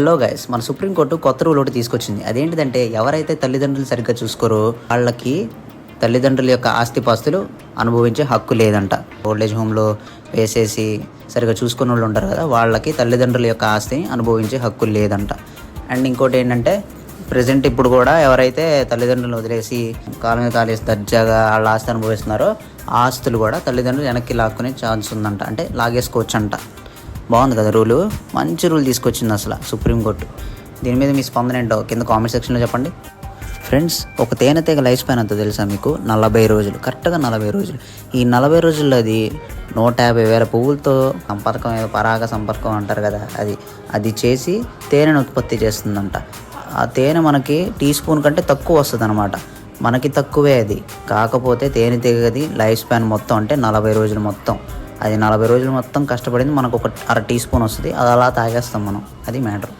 Hello guys, మన supreme court కొత్త rule ఒకటి తీసుకొచ్చింది. అదేంటిదంటే ఎవరైతే తల్లిదండ్రులు సరిగ్గా చూసుకోరో వాళ్ళకి తల్లిదండ్రుల యొక్క ఆస్తిపాస్తులు అనుభవించే హక్కు లేదంట. ఓల్డేజ్ హోమ్లో వేసేసి సరిగ్గా చూసుకున్న వాళ్ళు ఉంటారు కదా, వాళ్ళకి తల్లిదండ్రుల యొక్క ఆస్తిని అనుభవించే హక్కు లేదంట. అండ్ ఇంకోటి ఏంటంటే ప్రజెంట్ ఇప్పుడు కూడా ఎవరైతే తల్లిదండ్రులను వదిలేసి కాలు మీద కాలేసి దర్జాగా వాళ్ళ ఆస్తి అనుభవిస్తున్నారో ఆ ఆస్తులు కూడా తల్లిదండ్రులు వెనక్కి లాక్కునే ఛాన్స్ ఉందంట. అంటే లాగేసుకోవచ్చు అంట. బాగుంది కదా రూలు, మంచి రూల్ తీసుకొచ్చింది అసలు సుప్రీంకోర్టు. దీని మీద మీ స్పందన ఏంటో కింద కామెంట్ సెక్షన్లో చెప్పండి. ఫ్రెండ్స్, ఒక తేనెటీగ లైఫ్ స్పాన్ అంతా తెలుసా మీకు? 40 రోజులు, కరెక్ట్గా 40 రోజులు. ఈ 40 రోజుల్లో అది 150,000 పువ్వులతో సంపర్కం, ఏదో పరాగ సంపర్కం అంటారు కదా, అది చేసి తేనెను ఉత్పత్తి చేస్తుందంట. ఆ తేనె మనకి టీ స్పూన్ కంటే తక్కువ వస్తుంది అనమాట. మనకి తక్కువే అది. కాకపోతే తేనెటీగది లైఫ్ స్పాన్ మొత్తం అంటే 40 రోజులు మొత్తం. అది 40 రోజులు మొత్తం కష్టపడింది, మనకు ఒక 1/2 టీ స్పూన్ వస్తుంది. అది అలా తాగేస్తాం మనం. అది మ్యాటర్.